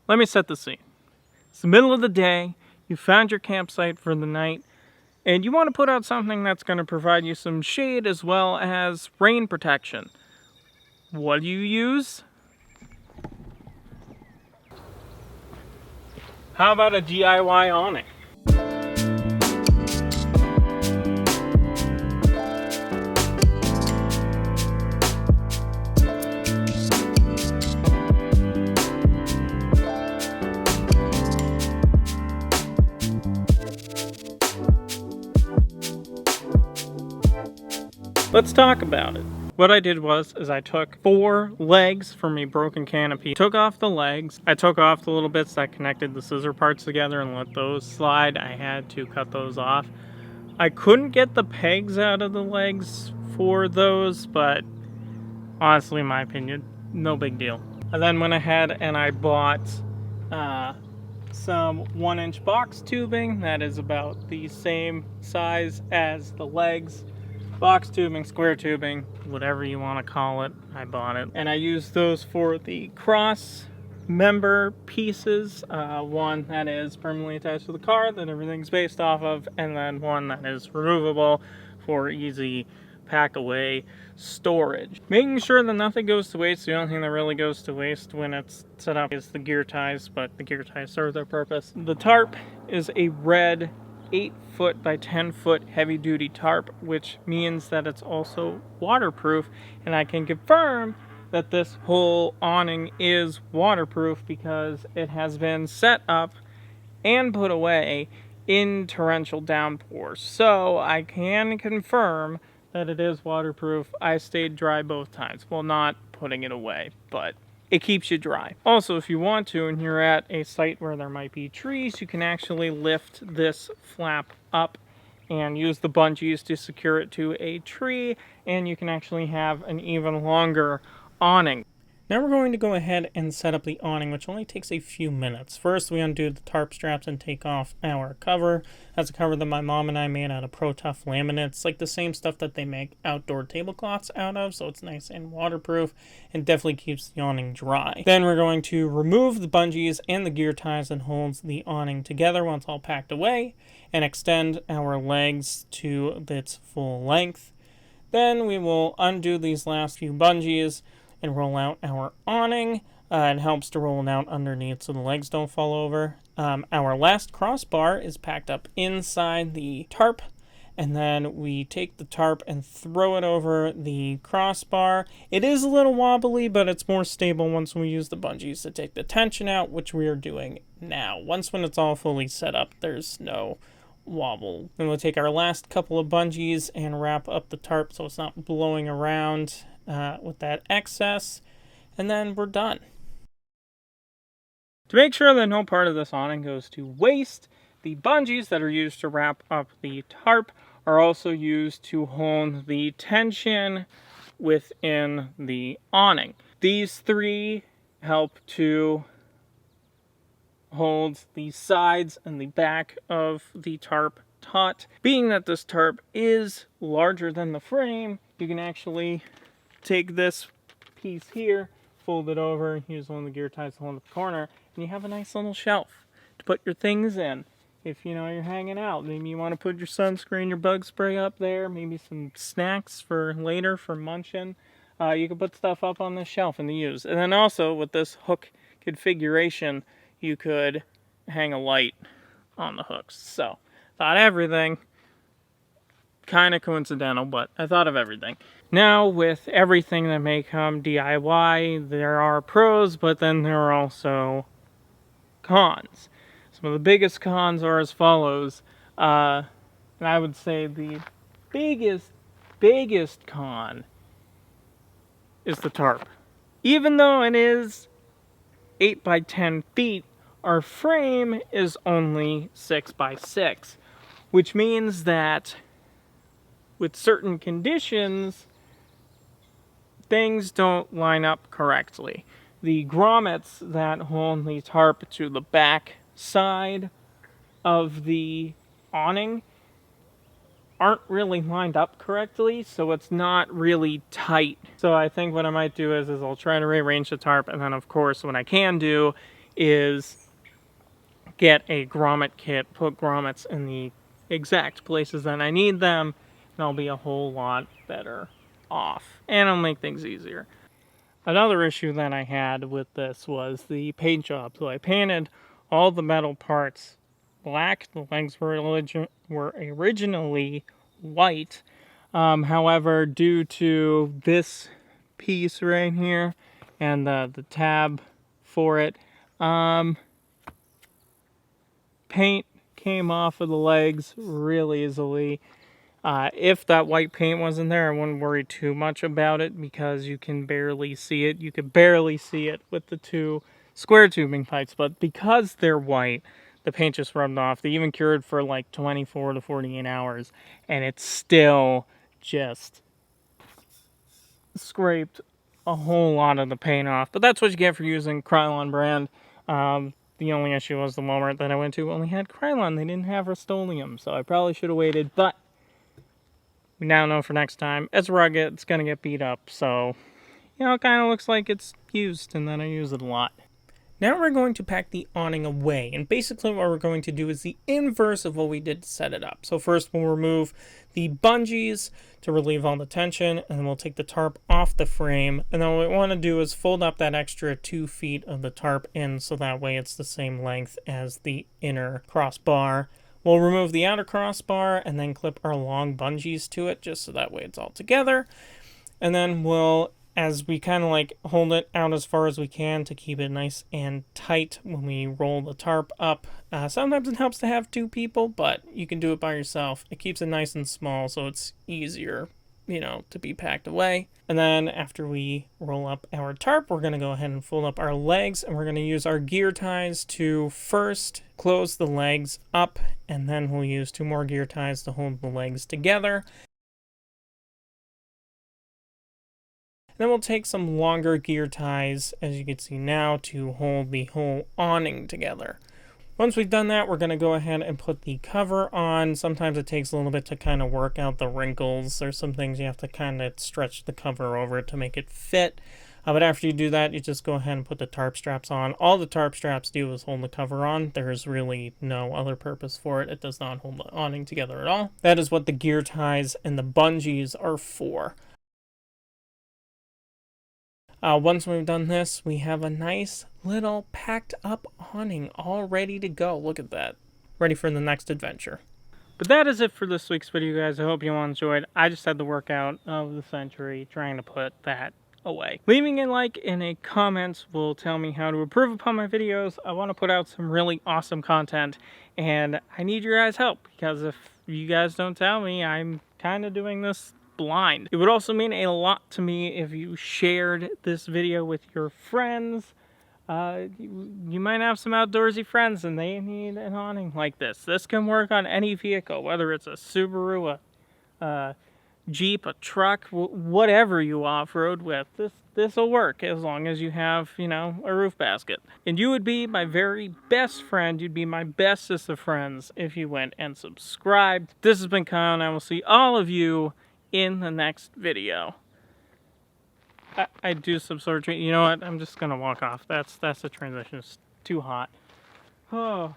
Let me set the scene. It's the middle of the day, you found your campsite for the night, and you want to put out something that's going to provide you some shade as well as rain protection. What do you use? How about a DIY awning? Let's talk about it. What I did was I took 4 legs from a broken canopy, took off the legs, I took off the little bits that connected the scissor parts together and let those slide. I had to cut those off. I couldn't get the pegs out of the legs for those, but honestly, in my opinion, no big deal. I then went ahead and I bought some 1-inch box tubing that is about the same size as the legs. Box tubing, square tubing, whatever you want to call it, I bought it. And I used those for the cross member pieces. One that is permanently attached to the car that everything's based off of, and then one that is removable for easy pack away storage. Making sure that nothing goes to waste. The only thing that really goes to waste when it's set up is the gear ties, but the gear ties serve their purpose. The tarp is a red 8-foot by 10-foot heavy-duty tarp, which means that it's also waterproof, and I can confirm that this whole awning is waterproof because it has been set up and put away in torrential downpours. So I can confirm that it is waterproof. I stayed dry both times. Well, not putting it away, but it keeps you dry. Also, if you want to, and you're at a site where there might be trees, you can actually lift this flap up and use the bungees to secure it to a tree, and you can actually have an even longer awning. Now we're going to go ahead and set up the awning, which only takes a few minutes. First, we undo the tarp straps and take off our cover. That's a cover that my mom and I made out of Pro Tough laminate. It's like the same stuff that they make outdoor tablecloths out of, so it's nice and waterproof and definitely keeps the awning dry. Then we're going to remove the bungees and the gear ties that holds the awning together once all packed away, and extend our legs to its full length. Then we will undo these last few bungees and roll out our awning. It helps to roll it out underneath so the legs don't fall over. Our last crossbar is packed up inside the tarp, and then we take the tarp and throw it over the crossbar. It is a little wobbly, but it's more stable once we use the bungees to take the tension out, which we are doing now. When it's all fully set up, there's no wobble. Then we'll take our last couple of bungees and wrap up the tarp so it's not blowing around with that excess, and then we're done. To make sure that no part of this awning goes to waste, the bungees that are used to wrap up the tarp are also used to hold the tension within the awning. These 3 help to hold the sides and the back of the tarp taut. Being that this tarp is larger than the frame, you can actually take this piece here, fold it over, use one of the gear ties to hold up the corner, and you have a nice little shelf to put your things in. If you're hanging out, maybe you want to put your sunscreen, your bug spray up there, maybe some snacks for later for munching. You can put stuff up on this shelf and use. And then also with this hook configuration, you could hang a light on the hooks. So, thought everything. Kind of coincidental, but I thought of everything. Now, with everything that may come DIY, there are pros, but then there are also cons. Some of the biggest cons are as follows. And I would say the biggest con is the tarp. Even though it is 8 by 10 feet, our frame is only 6 by 6, which means that with certain conditions, things don't line up correctly. The grommets that hold the tarp to the back side of the awning aren't really lined up correctly, so it's not really tight. So I think what I might do is I'll try to rearrange the tarp, and then of course what I can do is get a grommet kit, put grommets in the exact places that I need them, and I'll be a whole lot better off. And it'll make things easier. Another issue that I had with this was the paint job. So I painted all the metal parts black. The legs were originally white. However, due to this piece right here and the tab for it, paint came off of the legs really easily. If that white paint wasn't there, I wouldn't worry too much about it because you can barely see it. You could barely see it with the two square tubing pipes, but because they're white, the paint just rubbed off. They even cured for like 24 to 48 hours, and it's still just scraped a whole lot of the paint off. But that's what you get for using Krylon brand. The only issue was the Walmart that I went to only had Krylon. They didn't have Rust-Oleum, so I probably should have waited, but we now know for next time, it's rugged, it's going to get beat up, so, you know, it kind of looks like it's used, and then I use it a lot. Now we're going to pack the awning away, and basically what we're going to do is the inverse of what we did to set it up. So first we'll remove the bungees to relieve all the tension, and then we'll take the tarp off the frame, and then what we want to do is fold up that extra 2 feet of the tarp in, so that way it's the same length as the inner crossbar. We'll remove the outer crossbar and then clip our long bungees to it, just so that way it's all together. And then we'll, as we kind of like hold it out as far as we can to keep it nice and tight when we roll the tarp up. Sometimes it helps to have 2 people, but you can do it by yourself. It keeps it nice and small, so it's easier, you know, to be packed away. And then after we roll up our tarp, we're going to go ahead and fold up our legs, and we're going to use our gear ties to first close the legs up, and then we'll use 2 more gear ties to hold the legs together. And then we'll take some longer gear ties, as you can see now, to hold the whole awning together. Once we've done that, we're going to go ahead and put the cover on. Sometimes it takes a little bit to kind of work out the wrinkles. There's some things you have to kind of stretch the cover over to make it fit. But after you do that, you just go ahead and put the tarp straps on. All the tarp straps do is hold the cover on. There's really no other purpose for it. It does not hold the awning together at all. That is what the gear ties and the bungees are for. Once we've done this, we have a nice little packed up awning all ready to go. Look at that. Ready for the next adventure. But that is it for this week's video, guys. I hope you all enjoyed. I just had the workout of the century trying to put that away. Leaving a like and a comment will tell me how to improve upon my videos. I want to put out some really awesome content, and I need your guys' help, because if you guys don't tell me, I'm kind of doing this blind. It would also mean a lot to me if you shared this video with your friends. You might have some outdoorsy friends and they need an awning like this. This can work on any vehicle, whether it's a Subaru, a Jeep, a truck, whatever you off-road with. This will work as long as you have, you know, a roof basket. And you would be my very best friend. You'd be my bestest of friends if you went and subscribed. This has been Kyle, and I will see all of you in the next video. I do some sort of, you know what, I'm just gonna walk off. That's the transition. It's too hot. Oh.